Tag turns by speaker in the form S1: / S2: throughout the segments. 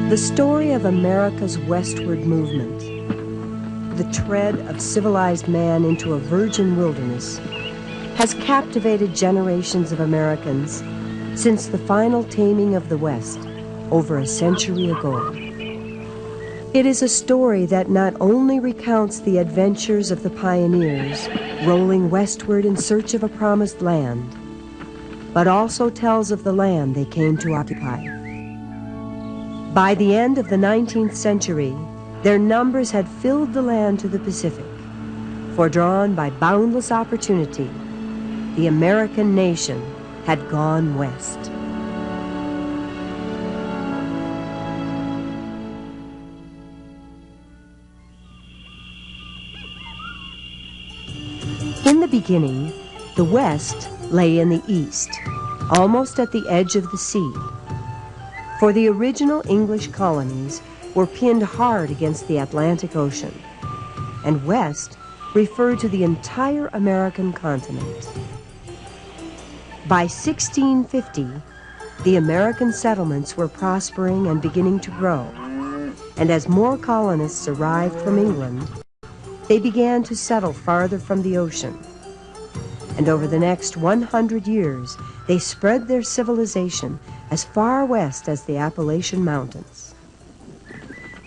S1: The story of America's westward movement, the tread of civilized man into a virgin wilderness, has captivated generations of Americans since the final taming of the West over a century ago. It is a story that not only recounts the adventures of the pioneers rolling westward in search of a promised land, but also tells of the land they came to occupy. By the end of the 19th century, their numbers had filled the land to the Pacific, for drawn by boundless opportunity, the American nation had gone west. In the beginning, the West lay in the east, almost at the edge of the sea. For the original English colonies were pinned hard against the Atlantic Ocean, and West referred to the entire American continent. By 1650, the American settlements were prospering and beginning to grow, and as more colonists arrived from England, they began to settle farther from the ocean. And over the next 100 years, they spread their civilization as far west as the Appalachian Mountains.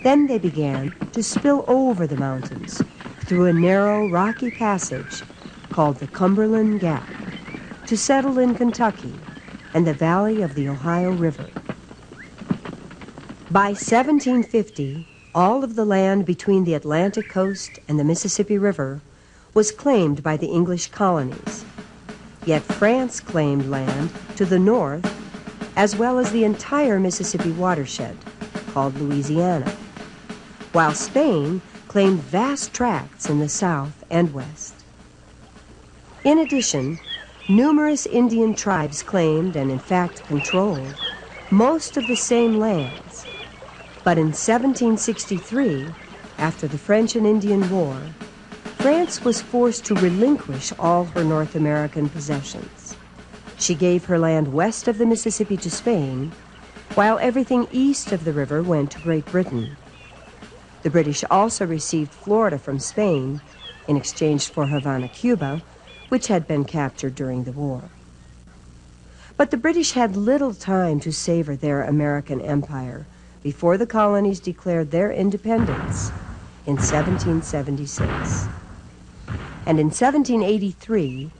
S1: Then they began to spill over the mountains through a narrow, rocky passage called the Cumberland Gap to settle in Kentucky and the valley of the Ohio River. By 1750, all of the land between the Atlantic coast and the Mississippi River was claimed by the English colonies. Yet France claimed land to the north as well as the entire Mississippi watershed, called Louisiana, while Spain claimed vast tracts in the south and west. In addition, numerous Indian tribes claimed and in fact controlled most of the same lands. But in 1763, after the French and Indian War, France was forced to relinquish all her North American possessions. She gave her land west of the Mississippi to Spain, while everything east of the river went to Great Britain. The British also received Florida from Spain in exchange for Havana, Cuba, which had been captured during the war. But the British had little time to savor their American empire before the colonies declared their independence in 1776. And in 1783,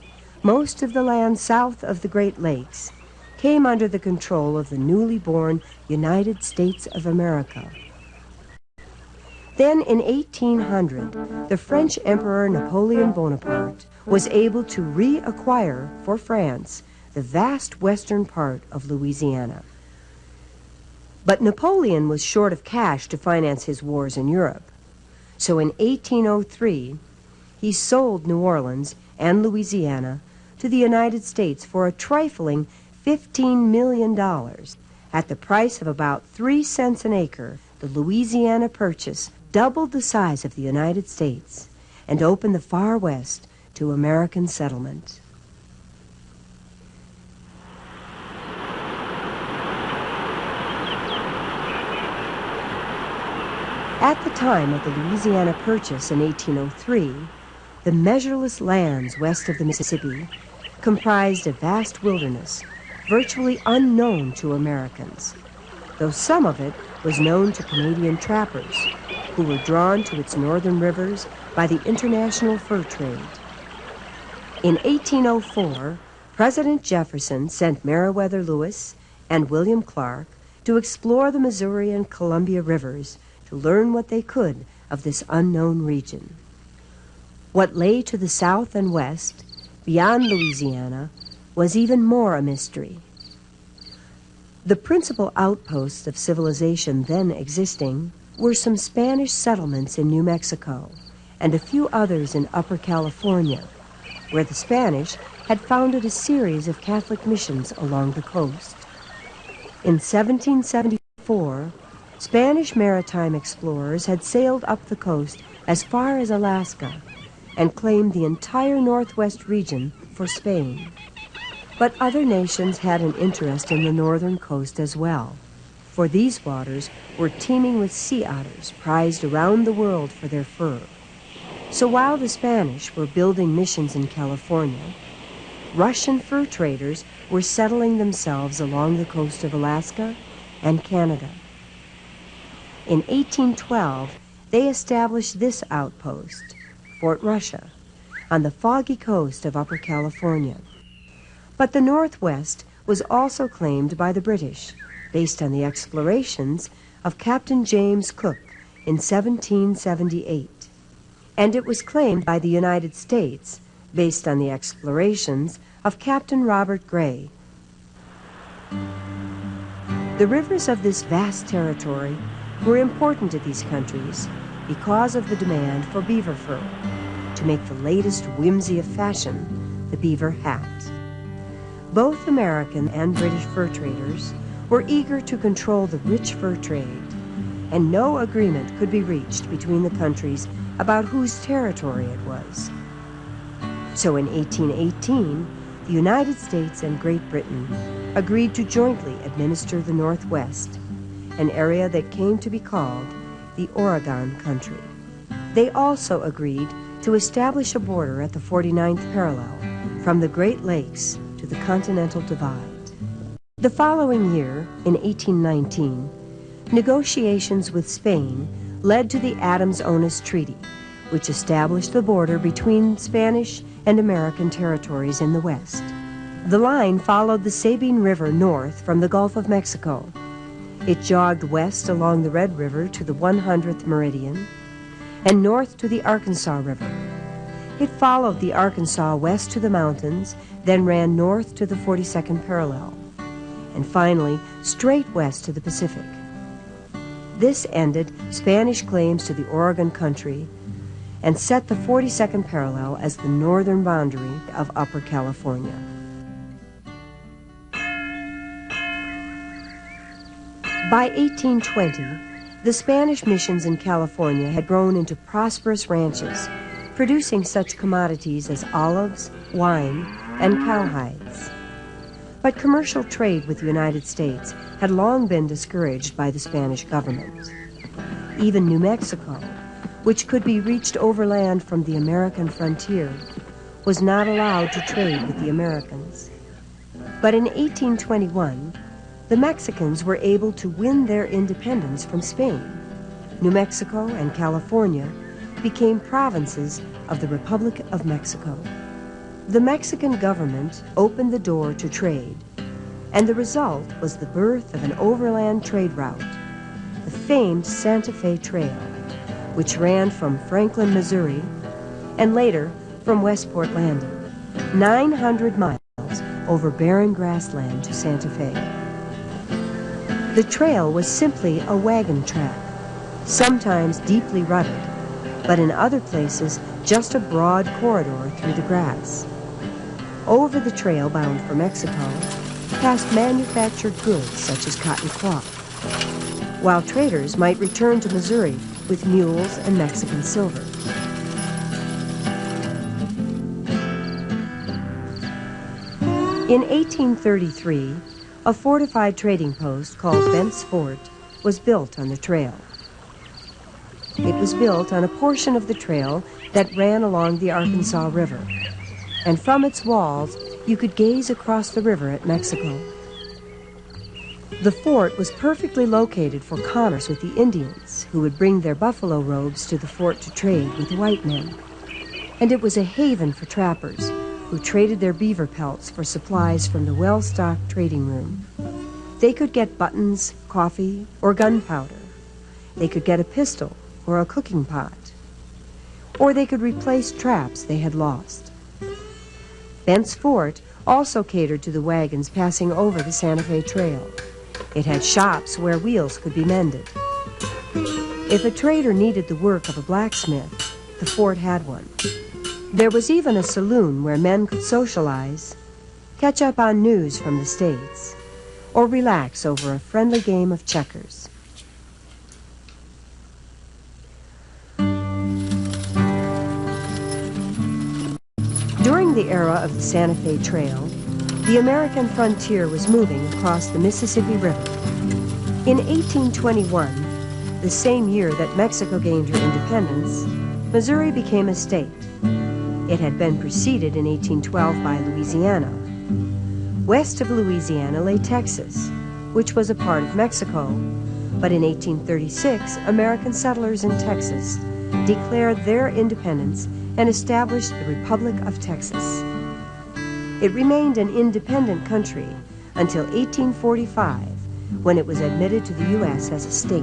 S1: most of the land south of the Great Lakes came under the control of the newly born United States of America. Then in 1800, the French Emperor Napoleon Bonaparte was able to reacquire for France the vast western part of Louisiana. But Napoleon was short of cash to finance his wars in Europe. So in 1803, he sold New Orleans and Louisiana to the United States for a trifling $15 million. At the price of about 3 cents an acre, the Louisiana Purchase doubled the size of the United States and opened the far west to American settlement. At the time of the Louisiana Purchase in 1803, the measureless lands west of the Mississippi comprised a vast wilderness virtually unknown to Americans, though some of it was known to Canadian trappers who were drawn to its northern rivers by the international fur trade. In 1804, President Jefferson sent Meriwether Lewis and William Clark to explore the Missouri and Columbia rivers to learn what they could of this unknown region. What lay to the south and west, beyond Louisiana, was even more a mystery. The principal outposts of civilization then existing were some Spanish settlements in New Mexico and a few others in Upper California, where the Spanish had founded a series of Catholic missions along the coast. In 1774, Spanish maritime explorers had sailed up the coast as far as Alaska and claimed the entire northwest region for Spain. But other nations had an interest in the northern coast as well, for these waters were teeming with sea otters prized around the world for their fur. So while the Spanish were building missions in California, Russian fur traders were settling themselves along the coast of Alaska and Canada. In 1812, they established this outpost, Fort Russia, on the foggy coast of Upper California. But the Northwest was also claimed by the British, based on the explorations of Captain James Cook in 1778. And it was claimed by the United States, based on the explorations of Captain Robert Gray. The rivers of this vast territory were important to these countries because of the demand for beaver fur, to make the latest whimsy of fashion, the beaver hat. Both American and British fur traders were eager to control the rich fur trade, and no agreement could be reached between the countries about whose territory it was. So in 1818, the United States and Great Britain agreed to jointly administer the Northwest, an area that came to be called the Oregon Country. They also agreed to establish a border at the 49th parallel from the Great Lakes to the Continental Divide. The following year, in 1819, negotiations with Spain led to the Adams-Onis Treaty, which established the border between Spanish and American territories in the West. The line followed the Sabine River north from the Gulf of Mexico. It jogged west along the Red River to the 100th meridian and north to the Arkansas River. It followed the Arkansas west to the mountains, then ran north to the 42nd parallel, and finally straight west to the Pacific. This ended Spanish claims to the Oregon Country and set the 42nd parallel as the northern boundary of Upper California. By 1820, the Spanish missions in California had grown into prosperous ranches, producing such commodities as olives, wine, and cowhides. But commercial trade with the United States had long been discouraged by the Spanish government. Even New Mexico, which could be reached overland from the American frontier, was not allowed to trade with the Americans. But in 1821, the Mexicans were able to win their independence from Spain. New Mexico and California became provinces of the Republic of Mexico. The Mexican government opened the door to trade, and the result was the birth of an overland trade route, the famed Santa Fe Trail, which ran from Franklin, Missouri, and later from Westport Landing, 900 miles over barren grassland to Santa Fe. The trail was simply a wagon track, sometimes deeply rutted, but in other places just a broad corridor through the grass. Over the trail bound for Mexico passed manufactured goods such as cotton cloth, while traders might return to Missouri with mules and Mexican silver. In 1833, a fortified trading post called Bent's Fort was built on the trail. It was built on a portion of the trail that ran along the Arkansas River, and from its walls you could gaze across the river at Mexico. The fort was perfectly located for commerce with the Indians, who would bring their buffalo robes to the fort to trade with the white men. And it was a haven for trappers, who traded their beaver pelts for supplies from the well-stocked trading room. They could get buttons, coffee, or gunpowder. They could get a pistol or a cooking pot. Or they could replace traps they had lost. Bent's Fort also catered to the wagons passing over the Santa Fe Trail. It had shops where wheels could be mended. If a trader needed the work of a blacksmith, the fort had one. There was even a saloon where men could socialize, catch up on news from the States, or relax over a friendly game of checkers. the era of the Santa Fe Trail, the American frontier was moving across the Mississippi River. In 1821, the same year that Mexico gained her independence, Missouri became a state. It had been preceded in 1812 by Louisiana. West of Louisiana lay Texas, which was a part of Mexico, but in 1836, American settlers in Texas declared their independence and established the Republic of Texas. It remained an independent country until 1845, when it was admitted to the U.S. as a state.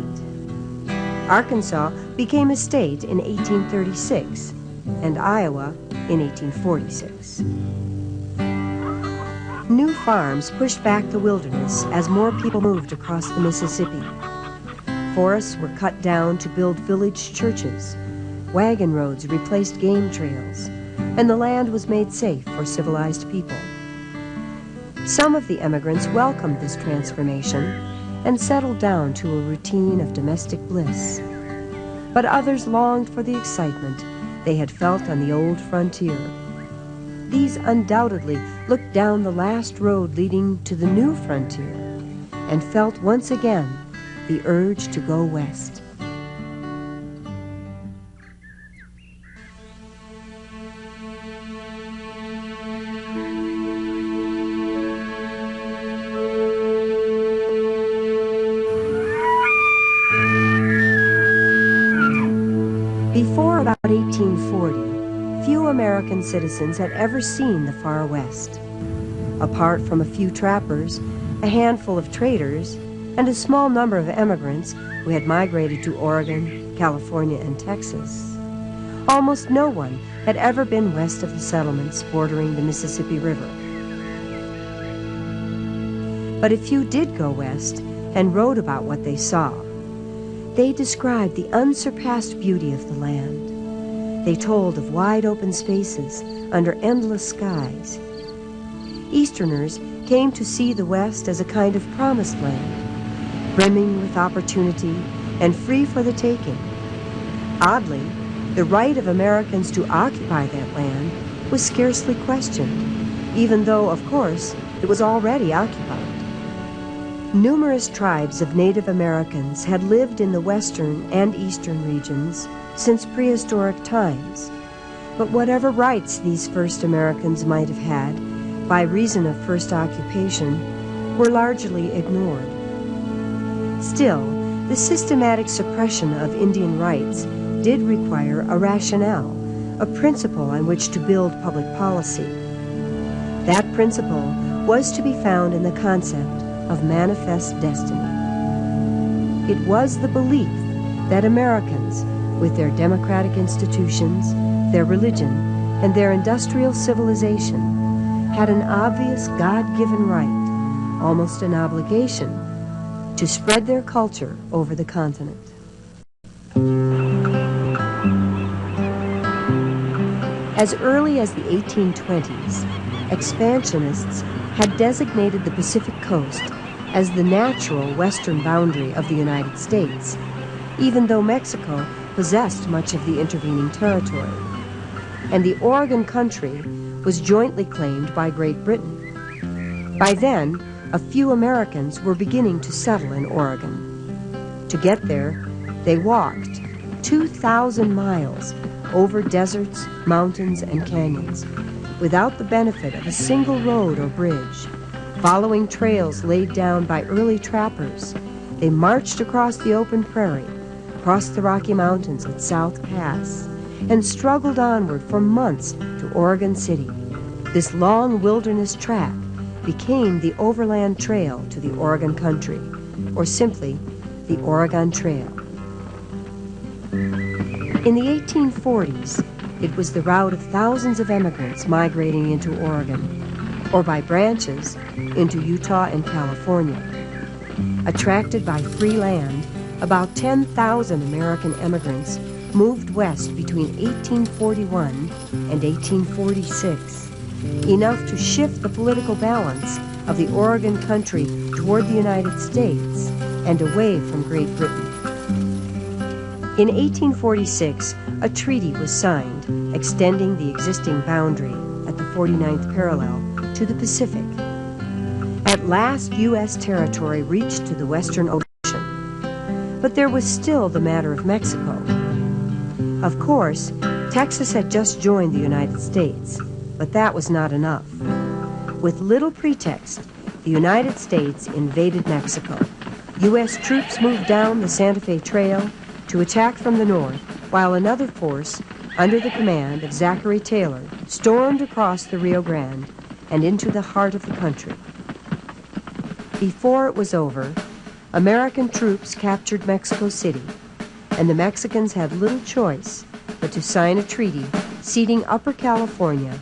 S1: Arkansas became a state in 1836, and Iowa in 1846. New farms pushed back the wilderness as more people moved across the Mississippi. Forests were cut down to build village churches. Wagon roads replaced game trails, and the land was made safe for civilized people. Some of the immigrants welcomed this transformation and settled down to a routine of domestic bliss. But others longed for the excitement they had felt on the old frontier. These undoubtedly looked down the last road leading to the new frontier and felt once again the urge to go west. Before about 1840, few American citizens had ever seen the far west. Apart from a few trappers, a handful of traders, and a small number of immigrants who had migrated to Oregon, California, and Texas, almost no one had ever been west of the settlements bordering the Mississippi River. But a few did go west and wrote about what they saw. They described the unsurpassed beauty of the land. They told of wide open spaces under endless skies. Easterners came to see the West as a kind of promised land, brimming with opportunity and free for the taking. Oddly, the right of Americans to occupy that land was scarcely questioned, even though, of course, it was already occupied. Numerous tribes of Native Americans had lived in the western and eastern regions since prehistoric times, but whatever rights these first Americans might have had by reason of first occupation were largely ignored. Still, the systematic suppression of Indian rights did require a rationale, a principle on which to build public policy. That principle was to be found in the concept of manifest destiny. It was the belief that Americans, with their democratic institutions, their religion, and their industrial civilization, had an obvious God-given right, almost an obligation, to spread their culture over the continent. As early as the 1820s, expansionists had designated the Pacific Coast as the natural western boundary of the United States, even though Mexico possessed much of the intervening territory, and the Oregon country was jointly claimed by Great Britain. By then, a few Americans were beginning to settle in Oregon. To get there, they walked 2,000 miles over deserts, mountains, and canyons, without the benefit of a single road or bridge. Following trails laid down by early trappers, they marched across the open prairie, crossed the Rocky Mountains at South Pass, and struggled onward for months to Oregon City. This long wilderness track became the Overland Trail to the Oregon country, or simply the Oregon Trail. In the 1840s, it was the route of thousands of immigrants migrating into Oregon, or by branches into Utah and California. Attracted by free land, about 10,000 American immigrants moved west between 1841 and 1846, enough to shift the political balance of the Oregon country toward the United States and away from Great Britain. In 1846, a treaty was signed extending the existing boundary at the 49th parallel to the Pacific. At last, U.S. territory reached to the Western Ocean, but there was still the matter of Mexico. Of course, Texas had just joined the United States, but that was not enough. With little pretext, the United States invaded Mexico. U.S. troops moved down the Santa Fe Trail to attack from the north, while another force, under the command of Zachary Taylor, stormed across the Rio Grande and into the heart of the country. Before it was over, American troops captured Mexico City, and the Mexicans had little choice but to sign a treaty ceding Upper California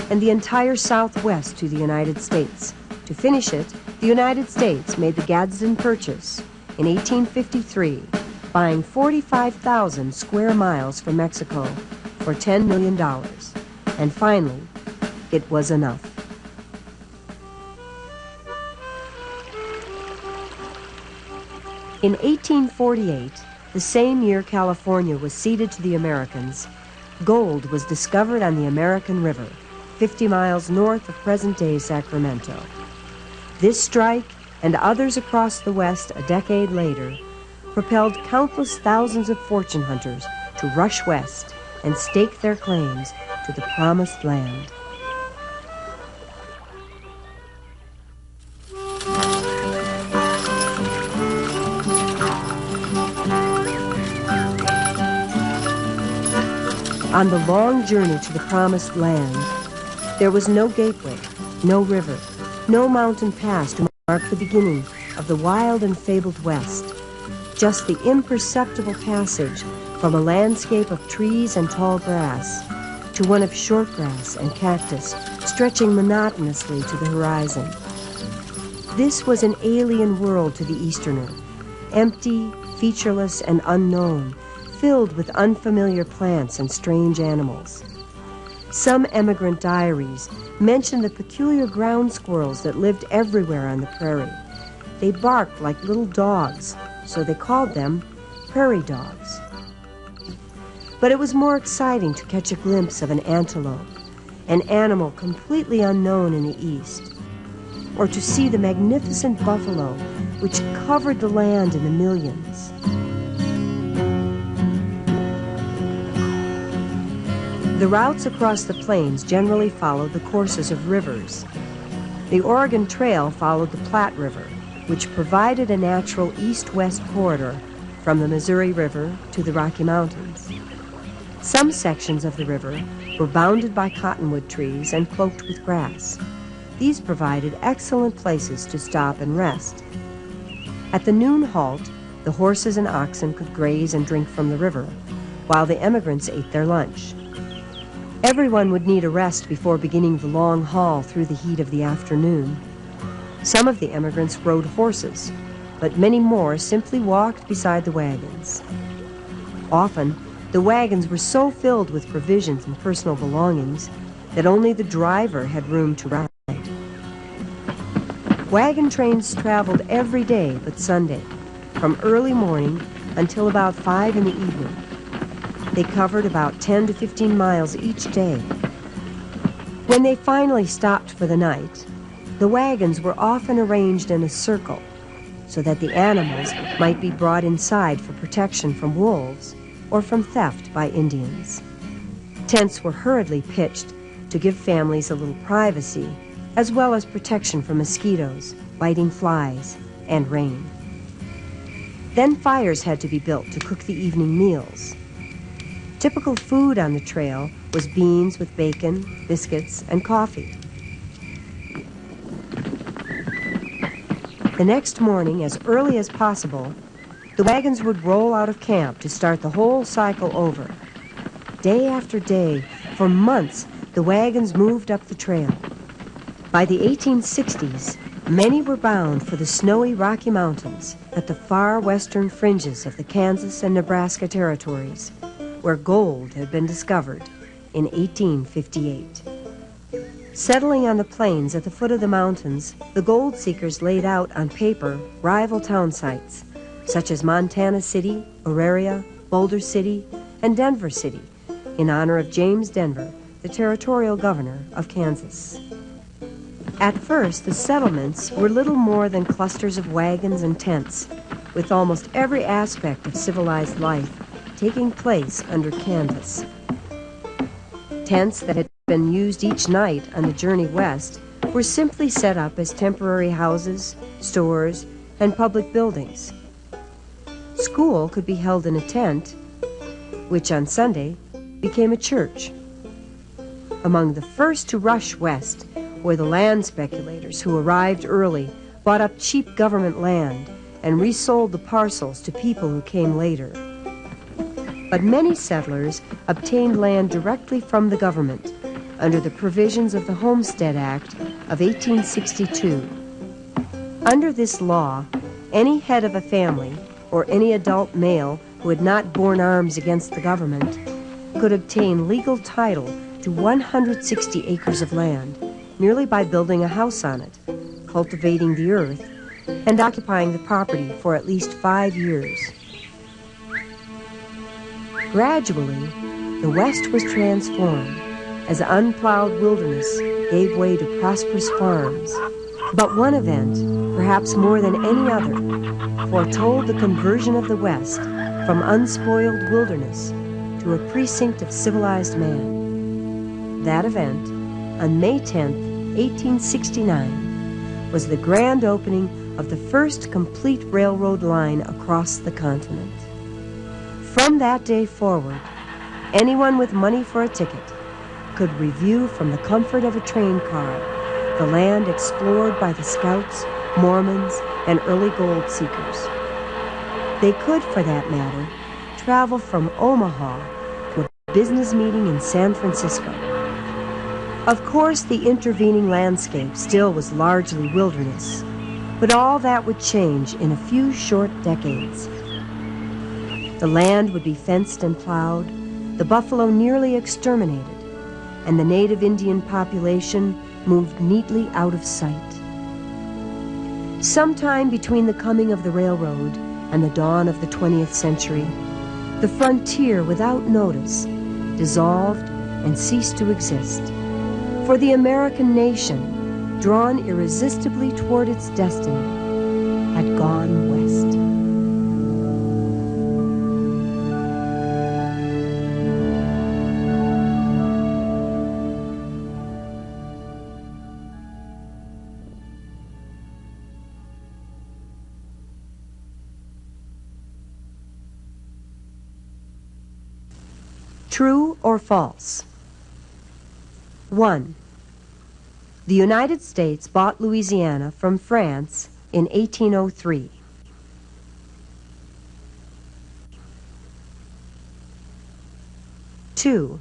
S1: and the entire Southwest to the United States. To finish it, the United States made the Gadsden Purchase in 1853, buying 45,000 square miles from Mexico for $10 million. And finally, it was enough. In 1848, the same year California was ceded to the Americans, gold was discovered on the American River, 50 miles north of present-day Sacramento. This strike, and others across the West a decade later, propelled countless thousands of fortune hunters to rush west and stake their claims to the promised land. On the long journey to the promised land, there was no gateway, no river, no mountain pass to mark the beginning of the wild and fabled West. Just the imperceptible passage from a landscape of trees and tall grass to one of short grass and cactus stretching monotonously to the horizon. This was an alien world to the Easterner, empty, featureless, and unknown, filled with unfamiliar plants and strange animals. Some emigrant diaries mention the peculiar ground squirrels that lived everywhere on the prairie. They barked like little dogs, so they called them prairie dogs. But it was more exciting to catch a glimpse of an antelope, an animal completely unknown in the East, or to see the magnificent buffalo which covered the land in the millions. The routes across the plains generally followed the courses of rivers. The Oregon Trail followed the Platte River, which provided a natural east-west corridor from the Missouri River to the Rocky Mountains. Some sections of the river were bounded by cottonwood trees and cloaked with grass. These provided excellent places to stop and rest. At the noon halt, the horses and oxen could graze and drink from the river, while the emigrants ate their lunch. Everyone would need a rest before beginning the long haul through the heat of the afternoon. Some of the emigrants rode horses, but many more simply walked beside the wagons. Often, the wagons were so filled with provisions and personal belongings that only the driver had room to ride. Wagon trains traveled every day but Sunday, from early morning until about 5 in the evening. They covered about 10 to 15 miles each day. When they finally stopped for the night, the wagons were often arranged in a circle so that the animals might be brought inside for protection from wolves or from theft by Indians. Tents were hurriedly pitched to give families a little privacy, as well as protection from mosquitoes, biting flies, and rain. Then fires had to be built to cook the evening meals. Typical food on the trail was beans with bacon, biscuits, and coffee. The next morning, as early as possible, the wagons would roll out of camp to start the whole cycle over. Day after day, for months, the wagons moved up the trail. By the 1860s, many were bound for the snowy Rocky Mountains at the far western fringes of the Kansas and Nebraska territories, where gold had been discovered in 1858. Settling on the plains at the foot of the mountains, the gold seekers laid out on paper rival town sites, such as Montana City, Auraria, Boulder City, and Denver City, in honor of James Denver, the territorial governor of Kansas. At first, the settlements were little more than clusters of wagons and tents, with almost every aspect of civilized life taking place under canvas. Tents that had been used each night on the journey west were simply set up as temporary houses, stores, and public buildings. School could be held in a tent, which on Sunday became a church. Among the first to rush west were the land speculators who arrived early, bought up cheap government land, and resold the parcels to people who came later. But many settlers obtained land directly from the government under the provisions of the Homestead Act of 1862. Under this law, any head of a family or any adult male who had not borne arms against the government could obtain legal title to 160 acres of land merely by building a house on it, cultivating the earth, and occupying the property for at least 5 years. Gradually, the West was transformed as unplowed wilderness gave way to prosperous farms. But one event, perhaps more than any other, foretold the conversion of the West from unspoiled wilderness to a precinct of civilized man. That event, on May 10th, 1869, was the grand opening of the first complete railroad line across the continent. From that day forward, anyone with money for a ticket could review from the comfort of a train car the land explored by the scouts, Mormons, and early gold seekers. They could, for that matter, travel from Omaha to a business meeting in San Francisco. Of course, the intervening landscape still was largely wilderness, but all that would change in a few short decades. The land would be fenced and plowed, the buffalo nearly exterminated, and the native Indian population moved neatly out of sight. Sometime between the coming of the railroad and the dawn of the 20th century, the frontier, without notice, dissolved and ceased to exist. For the American nation, drawn irresistibly toward its destiny, had gone west. True or false? 1. The United States bought Louisiana from France in 1803. 2.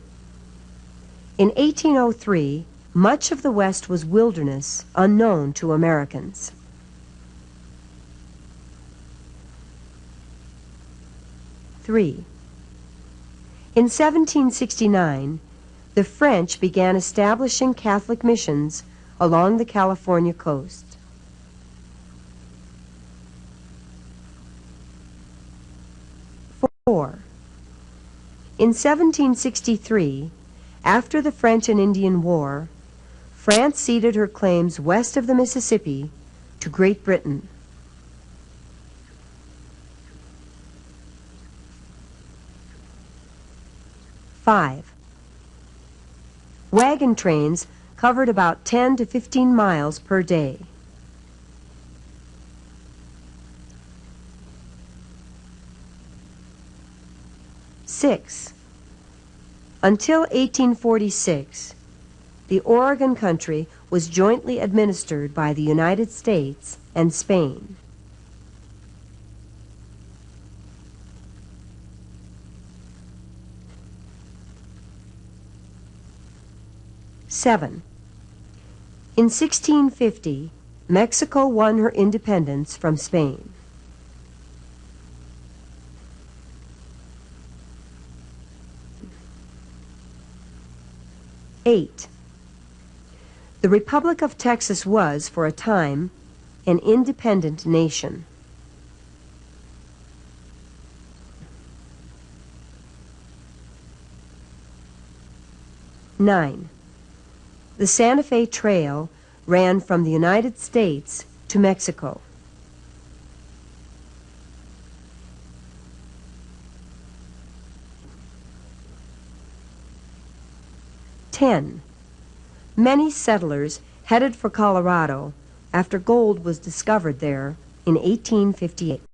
S1: In 1803, much of the West was wilderness unknown to Americans. 3. In 1769, the French began establishing Catholic missions along the California coast. 4. In 1763, after the French and Indian War, France ceded her claims west of the Mississippi to Great Britain. 5. Wagon trains covered about 10 to 15 miles per day. 6. Until 1846, the Oregon Country was jointly administered by the United States and Spain. 7. In 1650, Mexico won her independence from Spain. 8. The Republic of Texas was, for a time, an independent nation. 9. The Santa Fe Trail ran from the United States to Mexico. 10. Many settlers headed for Colorado after gold was discovered there in 1858.